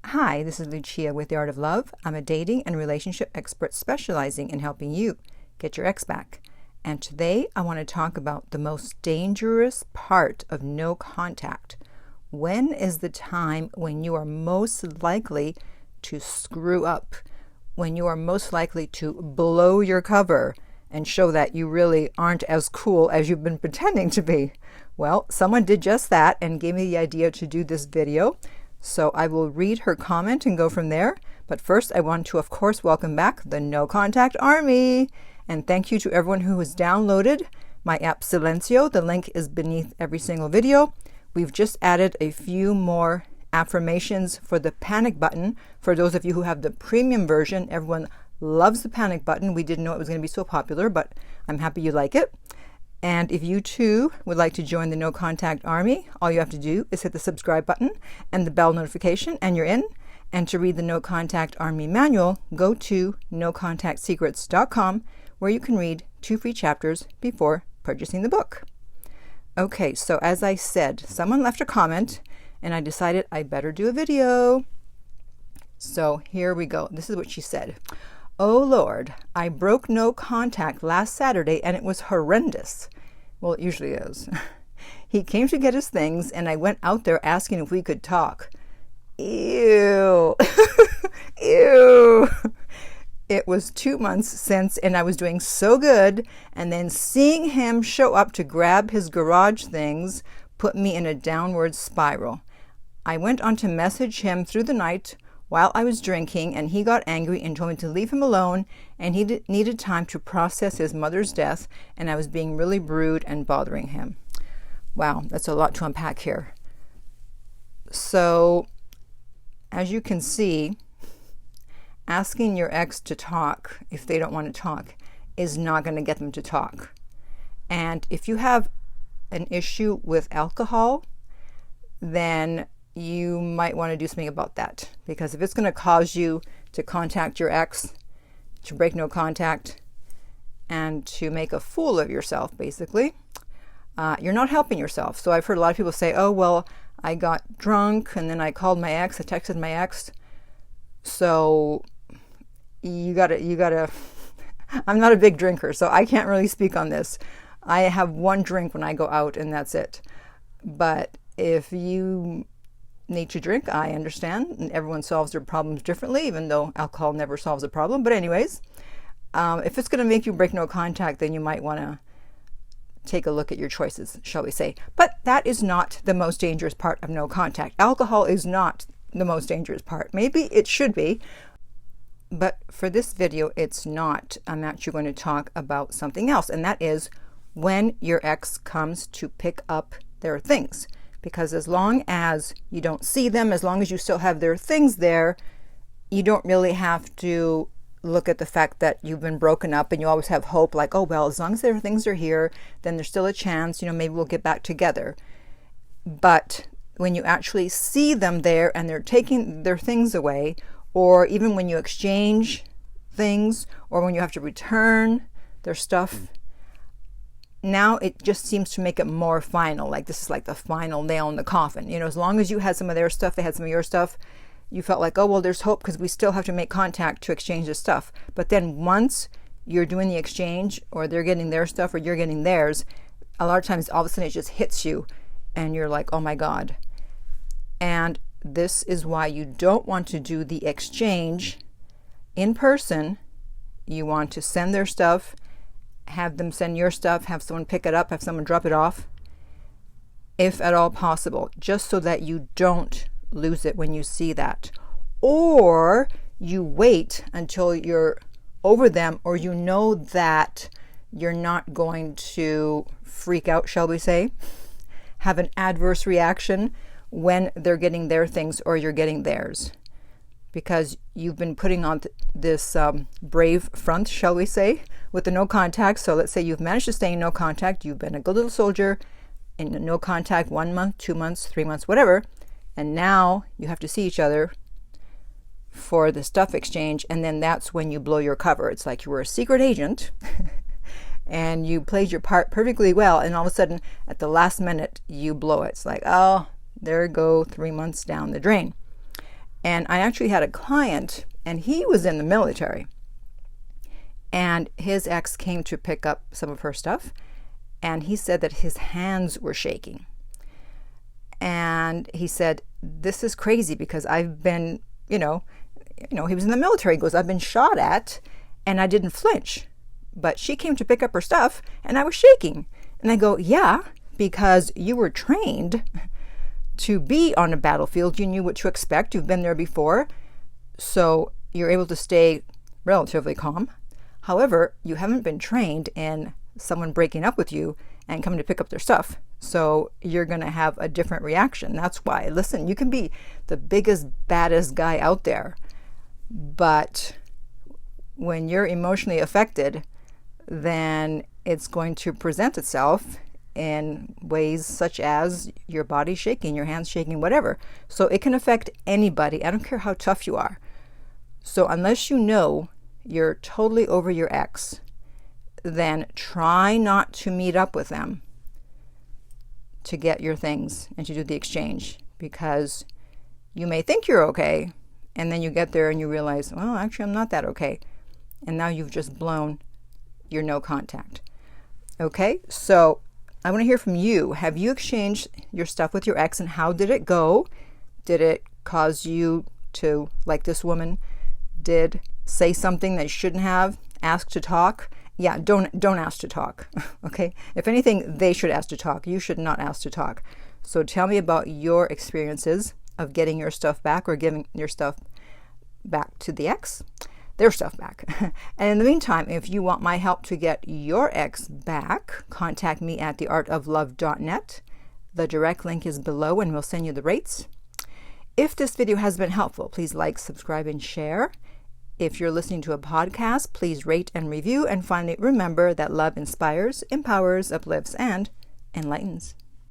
Hi, this is Lucia with The Art of Love. I'm a dating and relationship expert specializing in helping you get your ex back. And today I want to talk about the most dangerous part of no contact. When is the time when you are most likely to screw up? When you are most likely to blow your cover and show that you really aren't as cool as you've been pretending to be? Well, someone did just that and gave me the idea to do this video. So I will read her comment and go from there. But first, I want to, of course, welcome back the No Contact Army. And thank you to everyone who has downloaded my app Silencio. The link is beneath every single video. We've just added a few more affirmations for the panic button. For those of you who have the premium version, everyone loves the panic button. We didn't know it was going to be so popular, but I'm happy you like it. And if you too would like to join the No Contact Army, all you have to do is hit the subscribe button and the bell notification and you're in. And to read the No Contact Army manual, go to nocontactsecrets.com where you can read 2 free chapters before purchasing the book. Okay, so as I said, someone left a comment and I decided I better do a video. So here we go. This is what she said. Oh Lord, I broke no contact last Saturday and it was horrendous. Well, it usually is. He came to get his things and I went out there asking if we could talk. Ew. Ew. It was 2 months since and I was doing so good, and then seeing him show up to grab his garage things put me in a downward spiral. I went on to message him through the night while I was drinking, and he got angry and told me to leave him alone, and he needed time to process his mother's death, and I was being really rude and bothering him. Wow, that's a lot to unpack here. So, as you can see, asking your ex to talk if they don't want to talk is not going to get them to talk. And if you have an issue with alcohol, then you might want to do something about that, because if it's going to cause you to contact your ex, to break no contact, and to make a fool of yourself, basically, you're not helping yourself. So I've heard a lot of people say, oh, well, I got drunk and then I called my ex, I texted my ex. So you gotta, I'm not a big drinker, so I can't really speak on this. I have one drink when I go out and that's it. But if you need to drink, I understand, and everyone solves their problems differently, even though alcohol never solves a problem. But anyways, if it's going to make you break no contact, then you might want to take a look at your choices, shall we say. But that is not the most dangerous part of no contact. Alcohol is not the most dangerous part. Maybe it should be, but for this video, it's not. I'm actually going to talk about something else, and that is when your ex comes to pick up their things. Because as long as you don't see them, as long as you still have their things there, you don't really have to look at the fact that you've been broken up, and you always have hope like, oh, well, as long as their things are here, then there's still a chance, maybe we'll get back together. But when you actually see them there and they're taking their things away, or even when you exchange things, or when you have to return their stuff, now it just seems to make it more final. Like this is like the final nail in the coffin. As long as you had some of their stuff, they had some of your stuff, you felt like, oh, well, there's hope because we still have to make contact to exchange this stuff. But then once you're doing the exchange, or they're getting their stuff or you're getting theirs, a lot of times all of a sudden it just hits you and you're like, oh my God. And this is why you don't want to do the exchange in person. You want to send their stuff, have them send your stuff, have someone pick it up, have someone drop it off, if at all possible, just so that you don't lose it when you see that. Or you wait until you're over them, or you know that you're not going to freak out, shall we say, have an adverse reaction when they're getting their things or you're getting theirs. Because you've been putting on this brave front, shall we say, with the no contact. So let's say you've managed to stay in no contact. You've been a good little soldier in no contact 1 month, 2 months, 3 months, whatever. And now you have to see each other for the stuff exchange. And then that's when you blow your cover. It's like you were a secret agent and you played your part perfectly well. And all of a sudden, at the last minute, you blow it. It's like, oh, there go 3 months down the drain. And I actually had a client, and he was in the military. And his ex came to pick up some of her stuff, and he said that his hands were shaking. And he said, this is crazy because I've been, he was in the military. He goes, I've been shot at, and I didn't flinch. But she came to pick up her stuff, and I was shaking. And I go, yeah, because you were trained to be on a battlefield. You knew what to expect. You've been there before. So you're able to stay relatively calm. However, you haven't been trained in someone breaking up with you and coming to pick up their stuff. So you're going to have a different reaction. That's why. Listen, you can be the biggest, baddest guy out there, but when you're emotionally affected, then it's going to present itself in ways such as your body shaking, your hands shaking, whatever. So it can affect anybody. I don't care how tough you are. So unless you know you're totally over your ex, then try not to meet up with them to get your things and to do the exchange, because you may think you're okay, and then you get there and you realize, well, actually I'm not that okay. And now you've just blown your no contact. Okay, so I want to hear from you. Have you exchanged your stuff with your ex, and how did it go? Did it cause you to, like this woman did, say something that you shouldn't have, ask to talk? Yeah, don't ask to talk. Okay? If anything, they should ask to talk. You should not ask to talk. So tell me about your experiences of getting your stuff back or giving your stuff back to the ex, their stuff back. And in the meantime, if you want my help to get your ex back, contact me at theartoflove.net. The direct link is below, and we'll send you the rates. If this video has been helpful, please like, subscribe, and share. If you're listening to a podcast, please rate and review. And finally, remember that love inspires, empowers, uplifts, and enlightens.